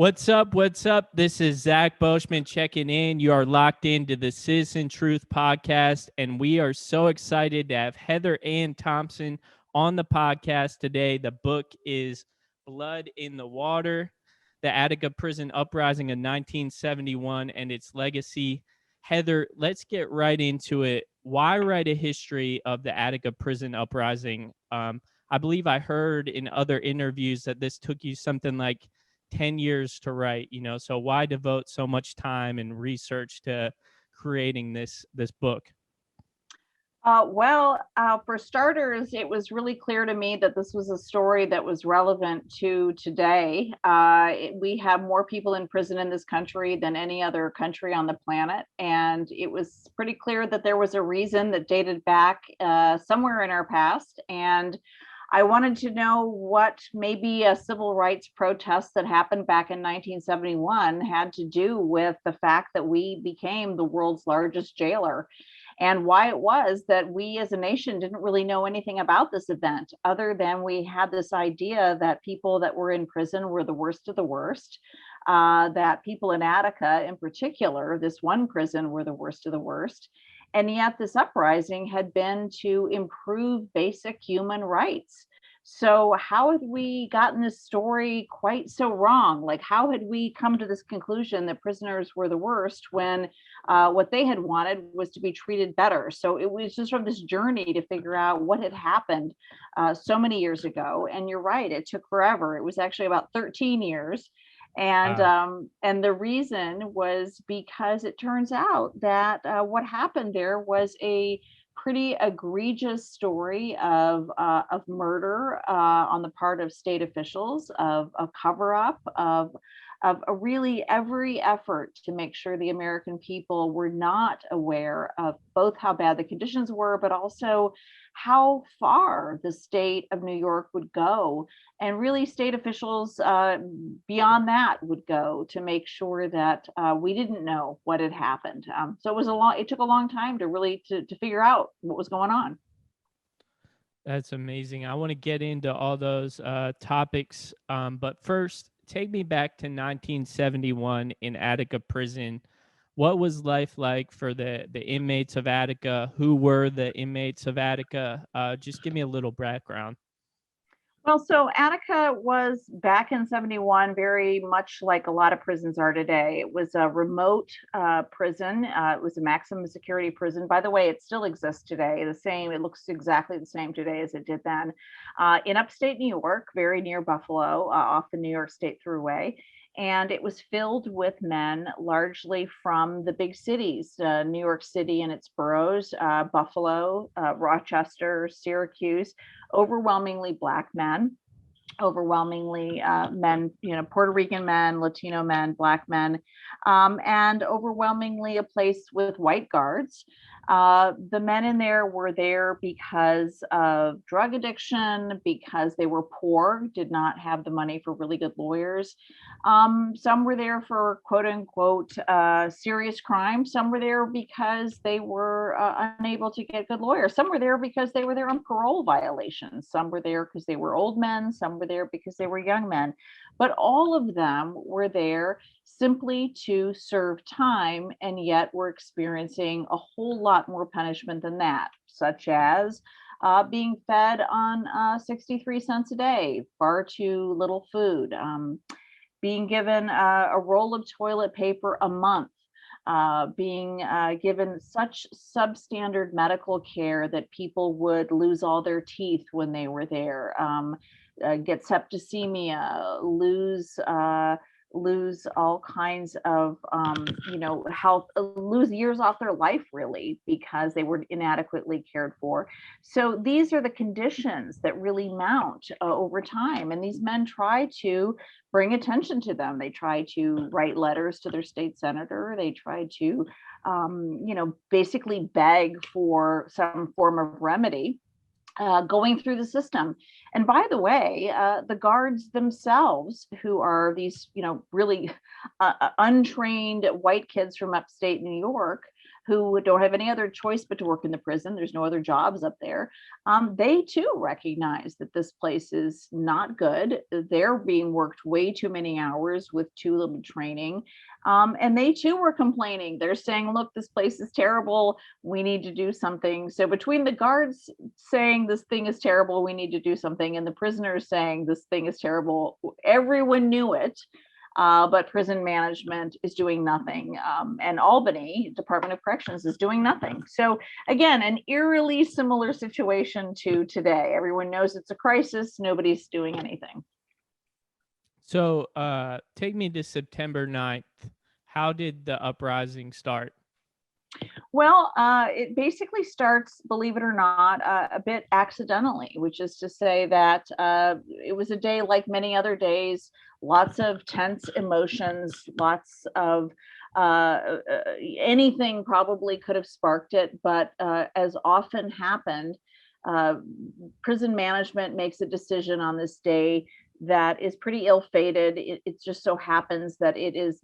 What's up? What's up? This is Zach Boschman checking in. You are locked into the Citizen Truth podcast, and we are so excited to have Heather Ann Thompson on the podcast today. The book is Blood in the Water, the Attica Prison Uprising of 1971 and its legacy. Heather, let's get right into it. Why write a history of the Attica Prison Uprising? I believe I heard in other interviews that this took you something like 10 years to write, so why devote so much time and research to creating this book? For starters, it was really clear to me that this was a story that was relevant to today. We have more people in prison in this country than any other country on the planet. And it was pretty clear that there was a reason that dated back somewhere in our past. And I wanted to know what maybe a civil rights protest that happened back in 1971 had to do with the fact that we became the world's largest jailer, and why it was that we as a nation didn't really know anything about this event, other than we had this idea that people that were in prison were the worst of the worst, that people in Attica in particular, this one prison, were the worst of the worst. And yet this uprising had been to improve basic human rights. So how had we gotten this story quite so wrong? Like, how had we come to this conclusion that prisoners were the worst when what they had wanted was to be treated better? So it was just sort of this journey to figure out what had happened so many years ago. And you're right, it took forever. It was actually about 13 years. And the reason was because it turns out that what happened there was a pretty egregious story of murder on the part of state officials, of a cover up, of a really every effort to make sure the American people were not aware of both how bad the conditions were, but also how far the state of New York would go. And really state officials beyond that would go to make sure that we didn't know what had happened. So it took a long time to really to figure out what was going on. That's amazing. I want to get into all those topics, but first, take me back to 1971 in Attica Prison. What was life like for the inmates of Attica? Who were the inmates of Attica? Just give me a little background. Well, so Attica was back in 71 very much like a lot of prisons are today. It was a remote prison. It was a maximum security prison. By the way, it still exists today. It looks exactly the same today as it did then. In upstate New York, very near Buffalo, off the New York State Thruway. And it was filled with men largely from the big cities, New York City and its boroughs, Buffalo, Rochester, Syracuse, overwhelmingly Black men, overwhelmingly men, Puerto Rican men, Latino men, Black men, and overwhelmingly a place with white guards. The men in there were there because of drug addiction, because they were poor, did not have the money for really good lawyers. Some were there for quote unquote serious crime. Some were there because they were unable to get good lawyers. Some were there because they were there on parole violations. Some were there because they were old men. Some were there because they were young men. But all of them were there simply to serve time, and yet were experiencing a whole lot more punishment than that, such as being fed on 63 cents a day, far too little food, being given a roll of toilet paper a month, being given such substandard medical care that people would lose all their teeth when they were there, get septicemia, lose all kinds of health, lose years off their life really because they were inadequately cared for. So these are the conditions that really mount over time, and these men try to bring attention to them. They try to write letters to their state senator. They try to basically beg for some form of remedy. Going through the system. And by the way, the guards themselves, who are these, really untrained white kids from upstate New York, who don't have any other choice but to work in the prison. There's no other jobs up there. They too recognize that this place is not good. They're being worked way too many hours with too little training. And they too were complaining. They're saying, look, this place is terrible. We need to do something. So between the guards saying this thing is terrible, we need to do something, and the prisoners saying this thing is terrible, everyone knew it. But prison management is doing nothing. And Albany Department of Corrections is doing nothing. So again, an eerily similar situation to today. Everyone knows it's a crisis. Nobody's doing anything. So take me to September 9th. How did the uprising start? Well, it basically starts, believe it or not, a bit accidentally, which is to say that it was a day like many other days, lots of tense emotions, lots of anything probably could have sparked it, but as often happened, prison management makes a decision on this day that is pretty ill-fated. It just so happens that it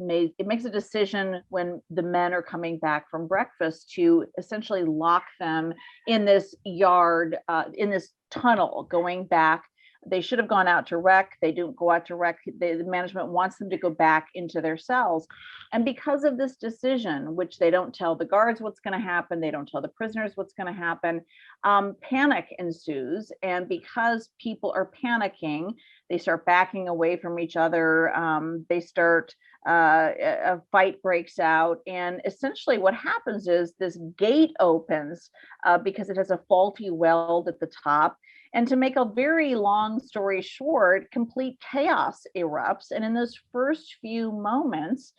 makes a decision when the men are coming back from breakfast to essentially lock them in this yard, in this tunnel going back. They should have gone out to rec. They don't go out to rec. The management wants them to go back into their cells. And because of this decision, which they don't tell the guards what's going to happen, they don't tell the prisoners what's going to happen, panic ensues. And because people are panicking, they start backing away from each other. A fight breaks out. And essentially what happens is this gate opens because it has a faulty weld at the top. And to make a very long story short, complete chaos erupts. And in those first few moments,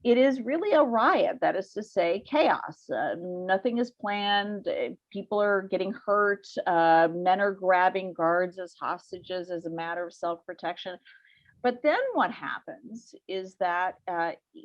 it is really a riot. That is to say, chaos. Nothing is planned. People are getting hurt. Men are grabbing guards as hostages as a matter of self-protection. But then what happens is that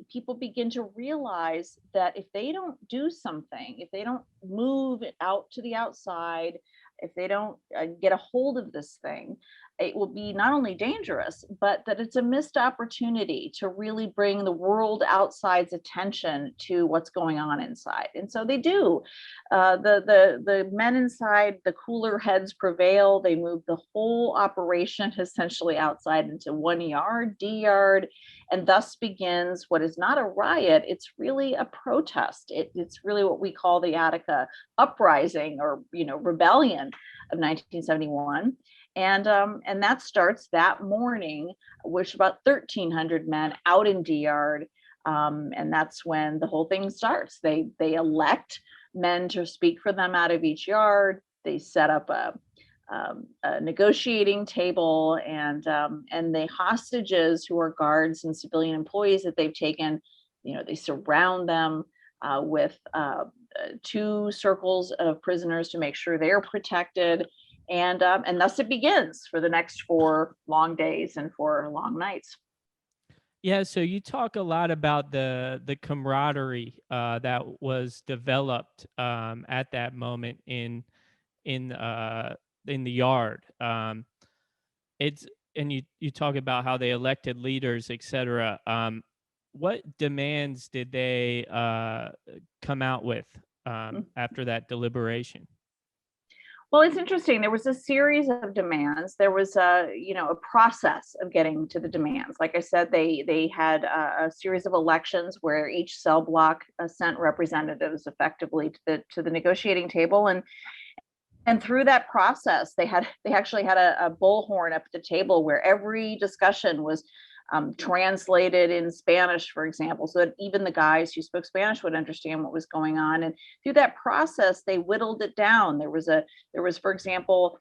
people begin to realize that if they don't do something, if they don't move out to the outside, if they don't get a hold of this thing, it will be not only dangerous, but that it's a missed opportunity to really bring the world outside's attention to what's going on inside. And so they do. The men inside, the cooler heads prevail. They move the whole operation essentially outside into one yard, D yard, and thus begins what is not a riot. It's really a protest. It's really what we call the Attica Uprising, or rebellion of 1971. And that starts that morning, with about 1,300 men out in D yard. And that's when the whole thing starts. They elect men to speak for them out of each yard. They set up a negotiating table, and the hostages, who are guards and civilian employees that they've taken, they surround them with two circles of prisoners to make sure they're protected. And thus it begins for the next 4 long days and 4 long nights. Yeah, so you talk a lot about the camaraderie that was developed at that moment in the yard. You talk about how they elected leaders, etc. What demands did they come out with after that deliberation? Well, it's interesting. There was a series of demands. There was a process of getting to the demands. Like I said, they had a series of elections where each cell block sent representatives effectively to the negotiating table, and through that process, they actually had a bullhorn up at the table where every discussion was translated in Spanish, for example, so that even the guys who spoke Spanish would understand what was going on. And through that process, they whittled it down. There was, for example,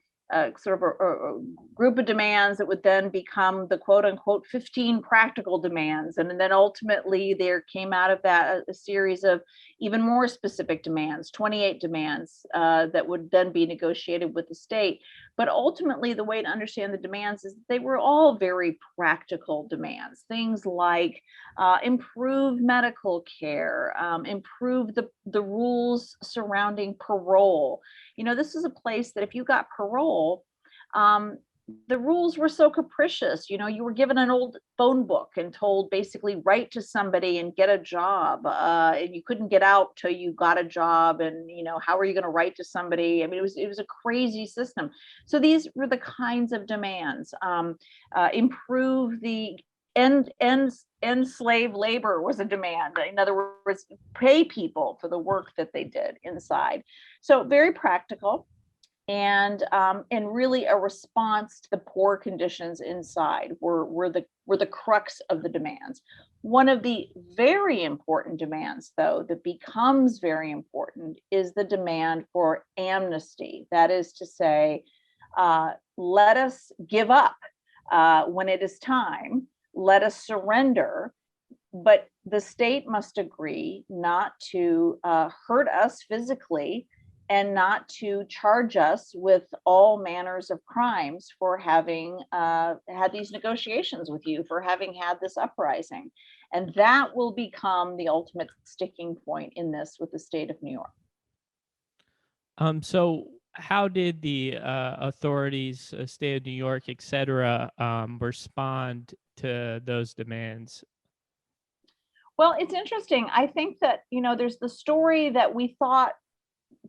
sort of a group of demands that would then become the quote unquote 15 practical demands. And then ultimately there came out of that a series of even more specific demands, 28 demands that would then be negotiated with the state. But ultimately the way to understand the demands is that they were all very practical demands. Things like improve medical care, improve the rules surrounding parole. This is a place that if you got parole, the rules were so capricious. You were given an old phone book and told basically write to somebody and get a job, and you couldn't get out till you got a job. And how are you going to write to somebody? I mean, it was a crazy system. So these were the kinds of demands. Improve the end slave labor was a demand. In other words, pay people for the work that they did inside. So very practical, and really a response to the poor conditions inside were the crux of the demands. One of the very important demands, though, that becomes very important is the demand for amnesty. That is to say, let us give up when it is time, let us surrender, but the state must agree not to hurt us physically and not to charge us with all manners of crimes for having had these negotiations with you, for having had this uprising. And that will become the ultimate sticking point in this with the state of New York. So how did the authorities, state of New York, et cetera, respond to those demands? Well, it's interesting. I think that, there's the story that we thought,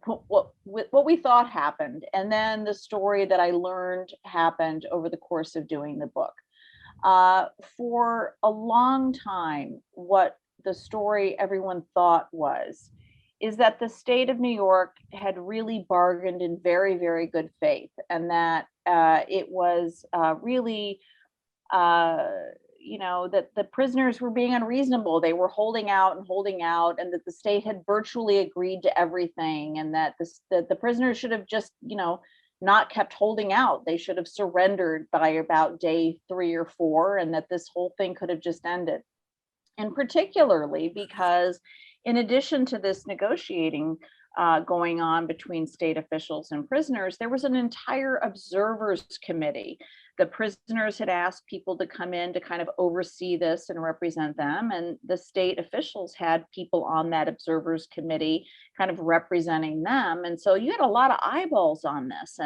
what we thought happened, and then the story that I learned happened over the course of doing the book. For a long time, what the story everyone thought is that the state of New York had really bargained in very, very good faith, and that it was really that the prisoners were being unreasonable. They were holding out, and that the state had virtually agreed to everything, and that the prisoners should have just, not kept holding out. They should have surrendered by about day 3 or 4, and that this whole thing could have just ended. And particularly because, in addition to this negotiating going on between state officials and prisoners, there was an entire observers committee. The prisoners had asked people to come in to kind of oversee this and represent them, and the state officials had people on that observers committee kind of representing them. And so you had a lot of eyeballs on this,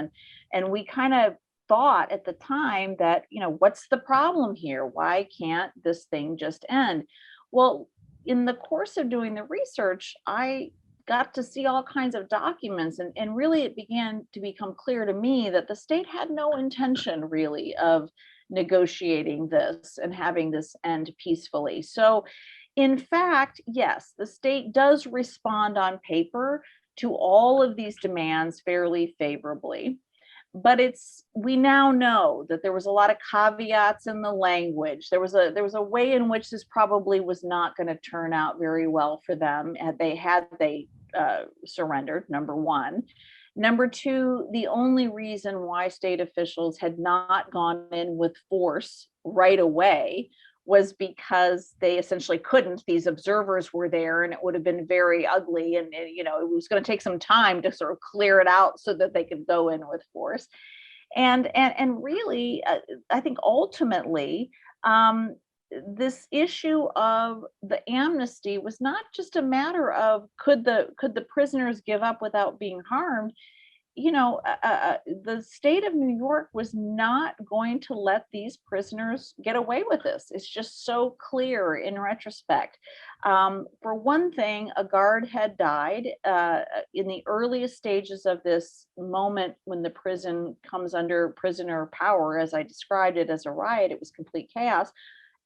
and we kind of thought at the time that, what's the problem here? Why can't this thing just end? Well, in the course of doing the research, I got to see all kinds of documents, and really it began to become clear to me that the state had no intention really of negotiating this and having this end peacefully. So in fact, yes, the state does respond on paper to all of these demands fairly favorably. But we now know that there was a lot of caveats in the language. There was a way in which this probably was not going to turn out very well for them had they surrendered, number one. Number two, the only reason why state officials had not gone in with force right away was because they essentially couldn't. These observers were there, and it would have been very ugly, and it was going to take some time to sort of clear it out so that they could go in with force. And really, I think ultimately, this issue of the amnesty was not just a matter of could the prisoners give up without being harmed. The state of New York was not going to let these prisoners get away with this. It's just so clear in retrospect. For one thing, a guard had died in the earliest stages of this moment when the prison comes under prisoner power. As I described it as a riot, it was complete chaos.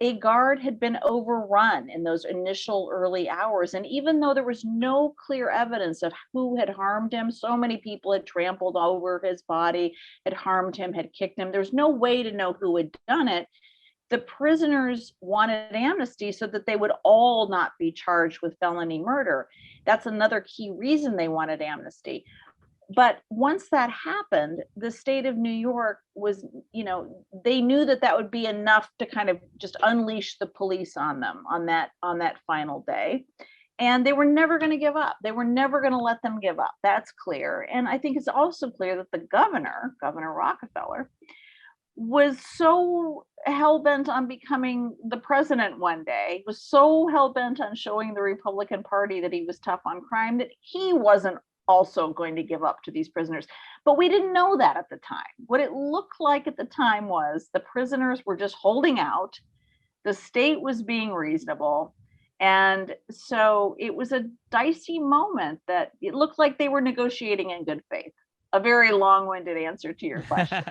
A guard had been overrun in those initial early hours. And even though there was no clear evidence of who had harmed him, so many people had trampled over his body, had harmed him, had kicked him. There's no way to know who had done it. The prisoners wanted amnesty so that they would all not be charged with felony murder. That's another key reason they wanted amnesty. But once that happened, the state of New York was, they knew that would be enough to kind of just unleash the police on them on that final day. And they were never going to give up. They were never going to let them give up. That's clear. And I think it's also clear that the Governor Rockefeller, was so hell-bent on becoming the president one day, was so hell-bent on showing the Republican Party that he was tough on crime, that he wasn't also going to give up to these prisoners. But we didn't know that at the time. What it looked like at the time was the prisoners were just holding out. The state was being reasonable. And so it was a dicey moment that it looked like they were negotiating in good faith. A very long-winded answer to your question.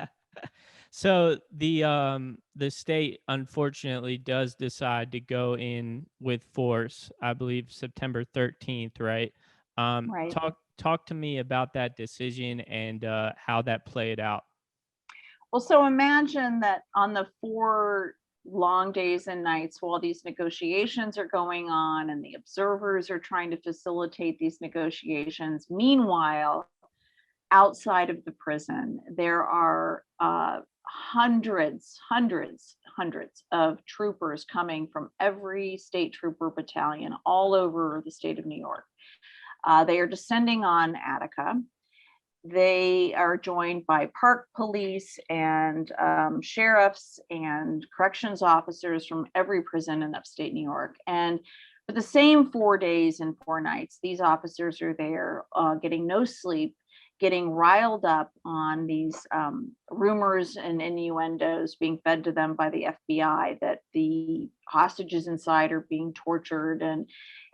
So the state unfortunately does decide to go in with force, I believe September 13th, right? Right. Talk to me about that decision and how that played out. Well, so imagine that on the 4 long days and nights while these negotiations are going on and the observers are trying to facilitate these negotiations. Meanwhile, outside of the prison, there are hundreds of troopers coming from every state trooper battalion all over the state of New York. They are descending on Attica. They are joined by park police and sheriffs and corrections officers from every prison in upstate New York. And for the same 4 days and 4 nights, these officers are there getting no sleep, getting riled up on these rumors and innuendos being fed to them by the FBI that the hostages inside are being tortured.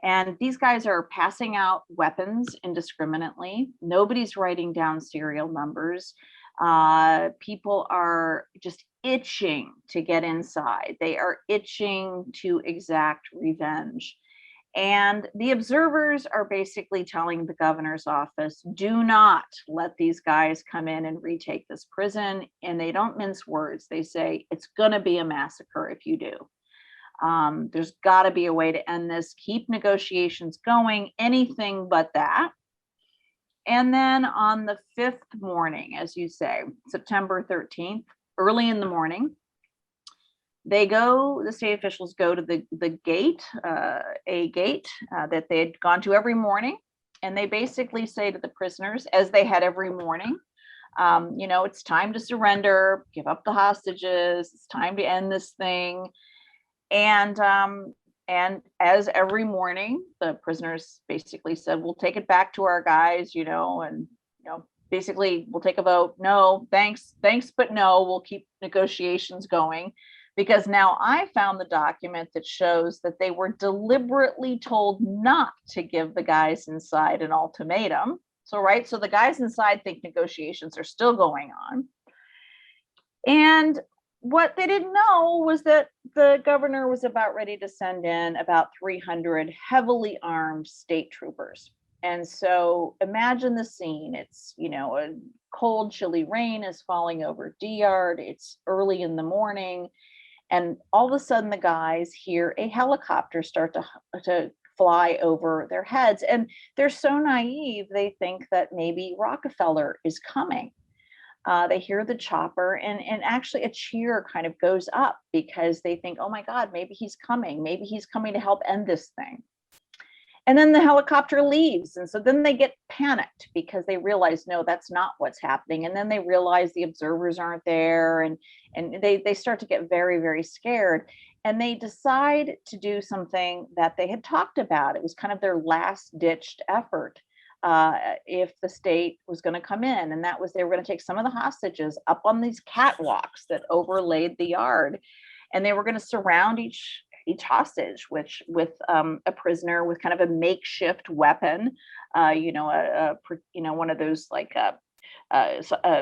And these guys are passing out weapons indiscriminately. Nobody's writing down serial numbers. People are just itching to get inside. They are itching to exact revenge. And the observers are basically telling the governor's office, do not let these guys come in and retake this prison. And they don't mince words. They say, it's going to be a massacre if you do. There's got to be a way to end this. Keep negotiations going, anything but that. And then on the 5th morning, as you say, September 13th, early in the morning, the state officials go to the gate, a gate that they had gone to every morning. And they basically say to the prisoners, as they had every morning, it's time to surrender, give up the hostages. It's time to end this thing. And as every morning, the prisoners basically said, we'll take it back to our guys, basically we'll take a vote. No, thanks, but no, we'll keep negotiations going. Because now I found the document that shows that they were deliberately told not to give the guys inside an ultimatum. So the guys inside think negotiations are still going on. And what they didn't know was that the governor was about ready to send in about 300 heavily armed state troopers. And so imagine the scene. It's, a cold, chilly rain is falling over D-Yard. It's early in the morning. And all of a sudden, the guys hear a helicopter start to fly over their heads. And they're so naive, they think that maybe Rockefeller is coming. They hear the chopper, and actually a cheer kind of goes up because they think, oh my God, maybe he's coming. Maybe he's coming to help end this thing. And then the helicopter leaves. And so then they get panicked because they realize, no, that's not what's happening. And then they realize the observers aren't there. And they start to get very, very scared. And they decide to do something that they had talked about. It was kind of their last ditched effort if the state was going to come in. And that was, they were going to take some of the hostages up on these catwalks that overlaid the yard. And they were going to surround each hostage with a prisoner with kind of a makeshift weapon, one of those like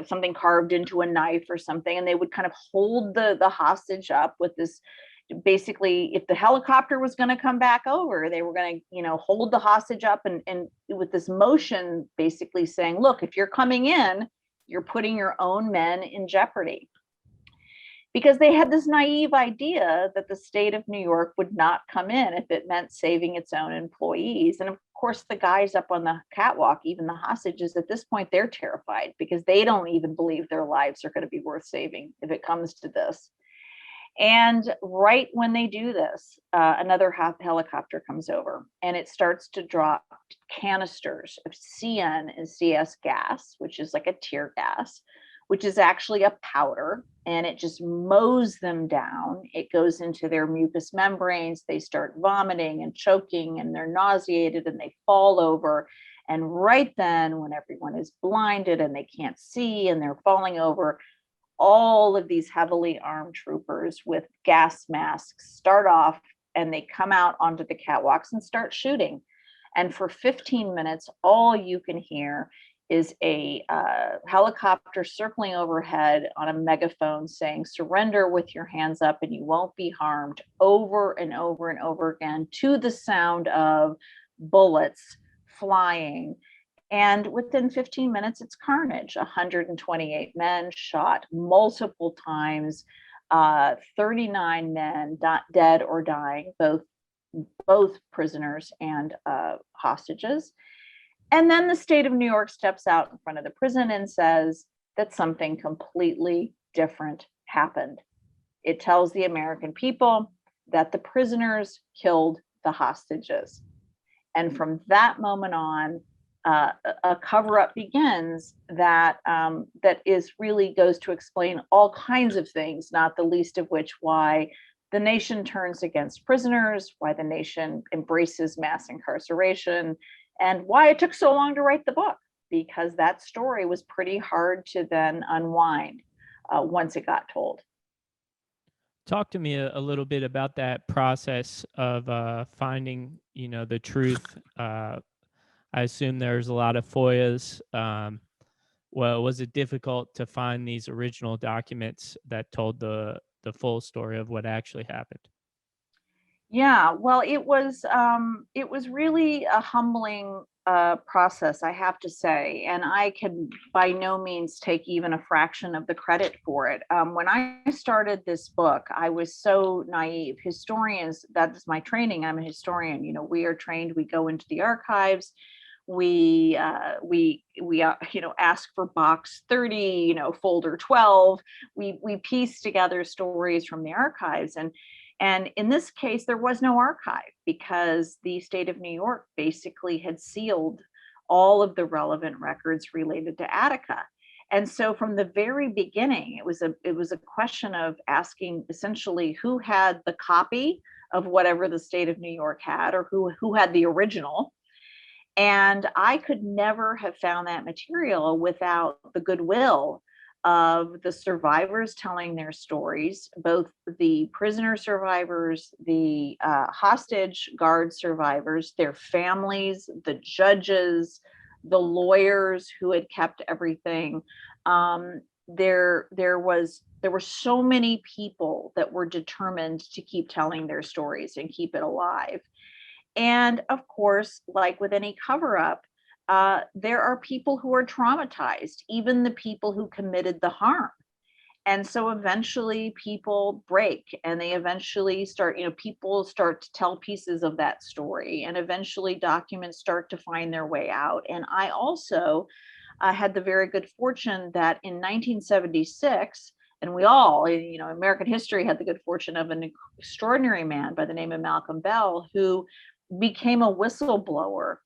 something carved into a knife or something. And they would kind of hold the hostage up with this. Basically, if the helicopter was going to come back over, they were going to, hold the hostage up and with this motion, basically saying, look, if you're coming in, you're putting your own men in jeopardy. Because they had this naive idea that the state of New York would not come in if it meant saving its own employees. And of course, the guys up on the catwalk, even the hostages, at this point, they're terrified because they don't even believe their lives are going to be worth saving if it comes to this. And right when they do this, another helicopter comes over and it starts to drop canisters of CN and CS gas, which is like a tear gas, which is actually a powder, and it just mows them down. It goes into their mucous membranes. They start vomiting and choking, and they're nauseated and they fall over. And right then, when everyone is blinded and they can't see and they're falling over, all of these heavily armed troopers with gas masks start off, and they come out onto the catwalks and start shooting. And for 15 minutes, all you can hear is a helicopter circling overhead on a megaphone saying, "Surrender with your hands up and you won't be harmed," over and over and over again, to the sound of bullets flying. And within 15 minutes, it's carnage. 128 men shot multiple times, 39 men dead or dying, both prisoners and hostages. And then the state of New York steps out in front of the prison and says that something completely different happened. It tells the American people that the prisoners killed the hostages. And from that moment on, a cover-up begins that really goes to explain all kinds of things, not the least of which why the nation turns against prisoners, why the nation embraces mass incarceration, and why it took so long to write the book, because that story was pretty hard to then unwind once it got told. Talk to me a little bit about that process of finding, the truth. I assume there's a lot of FOIAs. Well, was it difficult to find these original documents that told the full story of what actually happened? Yeah, well, it was really a humbling process, I have to say, and I can by no means take even a fraction of the credit for it. When I started this book, I was so naive. Historians, that is my training. I'm a historian. We are trained. We go into the archives. We ask for box 30, folder 12. We piece together stories from the archives, and in this case, there was no archive because the state of New York basically had sealed all of the relevant records related to Attica. And so from the very beginning, it was a question of asking essentially who had the copy of whatever the state of New York had, or who had the original. And I could never have found that material without the goodwill of the survivors telling their stories, both the prisoner survivors, the hostage guard survivors, their families, the judges, the lawyers who had kept everything. There were so many people that were determined to keep telling their stories and keep it alive. And of course, like with any cover up, there are people who are traumatized, even the people who committed the harm. And so eventually people break, and they eventually start, people start to tell pieces of that story, and eventually documents start to find their way out. And I also had the very good fortune that in 1976, and we all, American history had the good fortune of an extraordinary man by the name of Malcolm Bell, who became a whistleblower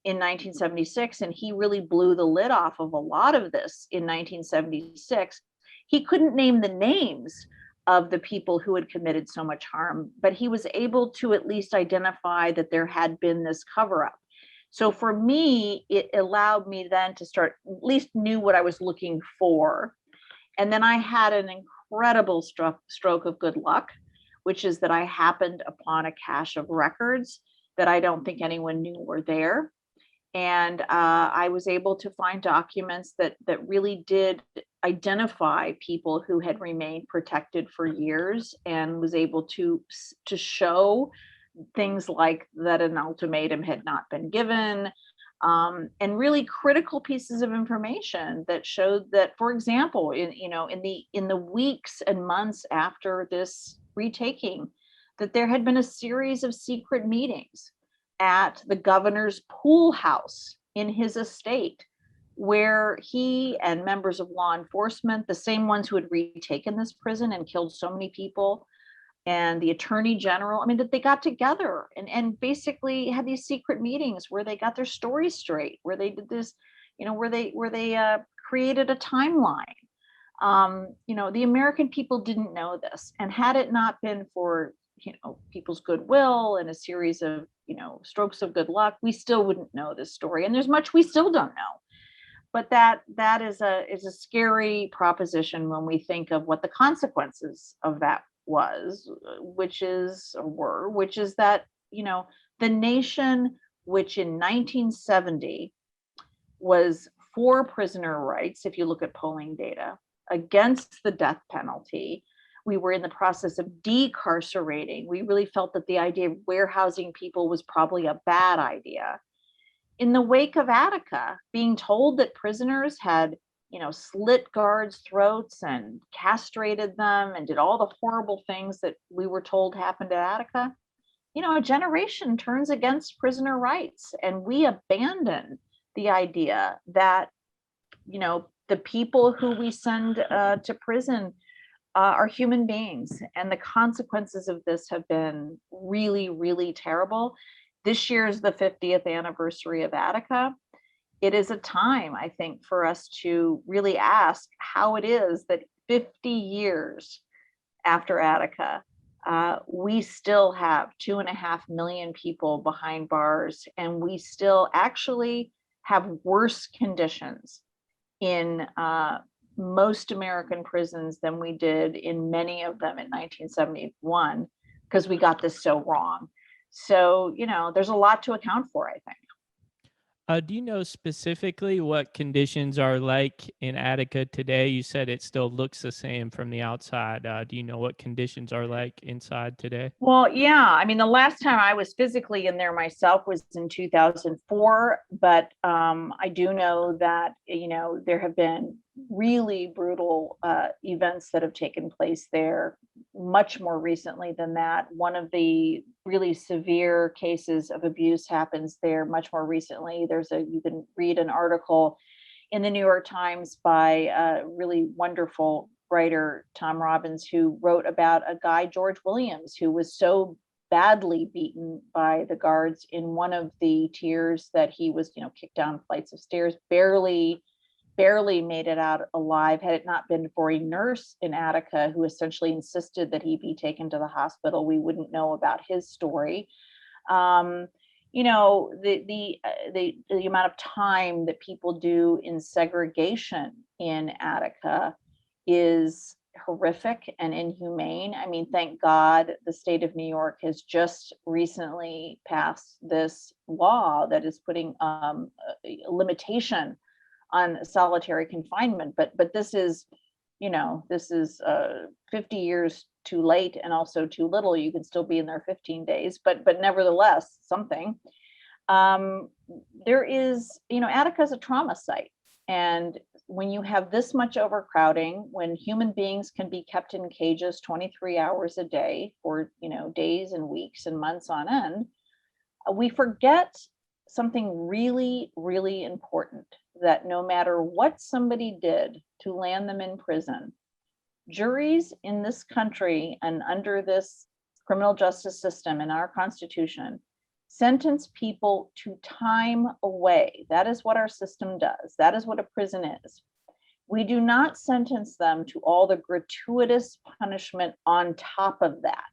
in 1976, and he really blew the lid off of a lot of this in 1976. He couldn't name the names of the people who had committed so much harm, but he was able to at least identify that there had been this cover up. So for me, it allowed me then to start, at least knew what I was looking for. And then I had an incredible stroke of good luck, which is that I happened upon a cache of records that I don't think anyone knew were there. And I was able to find documents that really did identify people who had remained protected for years, and was able to show things like that an ultimatum had not been given, and really critical pieces of information that showed that, for example, in the weeks and months after this retaking, that there had been a series of secret meetings at the governor's pool house in his estate, where he and members of law enforcement, the same ones who had retaken this prison and killed so many people, and the attorney general, that they got together and basically had these secret meetings where they got their stories straight, where they did this, where they created a timeline. The American people didn't know this, and had it not been for people's goodwill and a series of, strokes of good luck, we still wouldn't know this story. And there's much we still don't know. But that is a scary proposition when we think of what the consequences of that which is that, the nation, which in 1970 was for prisoner rights, if you look at polling data, against the death penalty. We were in the process of decarcerating. We really felt that the idea of warehousing people was probably a bad idea. In the wake of Attica, being told that prisoners had, slit guards' throats and castrated them and did all the horrible things that we were told happened at Attica, a generation turns against prisoner rights, and we abandon the idea that, the people who we send to prison are human beings. And the consequences of this have been really, really terrible. This year is the 50th anniversary of Attica. It is a time, I think, for us to really ask how it is that 50 years after Attica, we still have 2.5 million people behind bars, and we still actually have worse conditions in most American prisons than we did in many of them in 1971, because we got this so wrong. So, there's a lot to account for, I think. Do you know specifically what conditions are like in Attica today? You said it still looks the same from the outside. Do you know what conditions are like inside today? Well, yeah. I mean, the last time I was physically in there myself was in 2004, but I do know that, there have been really brutal events that have taken place there much more recently than that. One of the really severe cases of abuse happens there much more recently. You can read an article in the New York Times by a really wonderful writer, Tom Robbins, who wrote about a guy, George Williams, who was so badly beaten by the guards in one of the tiers that he was, kicked down flights of stairs, barely made it out alive. Had it not been for a nurse in Attica who essentially insisted that he be taken to the hospital, we wouldn't know about his story. The amount of time that people do in segregation in Attica is horrific and inhumane. I mean, thank God the state of New York has just recently passed this law that is putting a limitation on solitary confinement, but this is 50 years too late and also too little. You can still be in there 15 days, but nevertheless something. There is, Attica is a trauma site, and when you have this much overcrowding, when human beings can be kept in cages 23 hours a day for days and weeks and months on end, we forget something really, really important, that no matter what somebody did to land them in prison, juries in this country and under this criminal justice system in our Constitution sentence people to time away. That is what our system does. That is what a prison is. We do not sentence them to all the gratuitous punishment on top of that.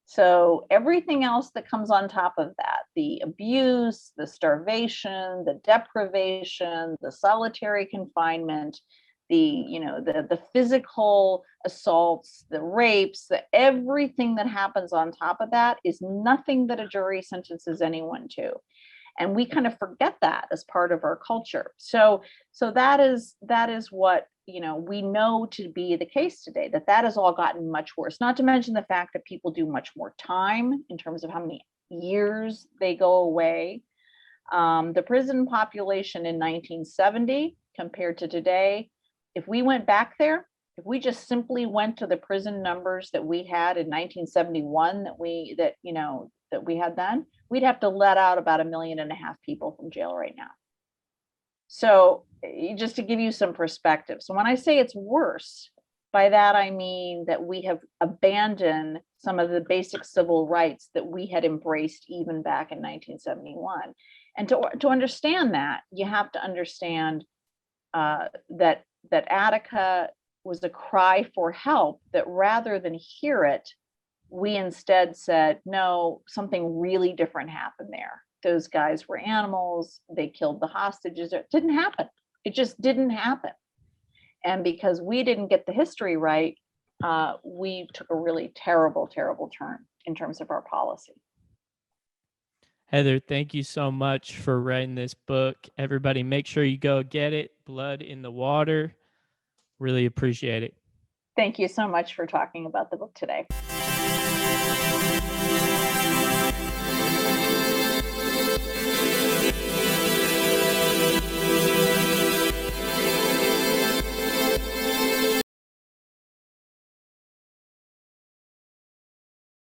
So everything else that comes on top of that, the abuse, the starvation, the deprivation, the solitary confinement, the physical assaults, the rapes, everything that happens on top of that is nothing that a jury sentences anyone to. And we kind of forget that as part of our culture. So that is what we know to be the case today, that has all gotten much worse, not to mention the fact that people do much more time in terms of how many years they go away. The prison population in 1970 compared to today, if we went back there, if we just simply went to the prison numbers that we had in 1971 that we had then, we'd have to let out about 1.5 million people from jail right now. So just to give you some perspective. So when I say it's worse, by that I mean that we have abandoned some of the basic civil rights that we had embraced even back in 1971. And to understand that, you have to understand that Attica was a cry for help, that rather than hear it, We instead said, no, something really different happened there. Those guys were animals. They killed the hostages. It didn't happen. It just didn't happen. And because we didn't get the history right, we took a really terrible, terrible turn in terms of our policy. Heather, thank you so much for writing this book. Everybody, make sure you go get it. Blood in the Water. Really appreciate it. Thank you so much for talking about the book today.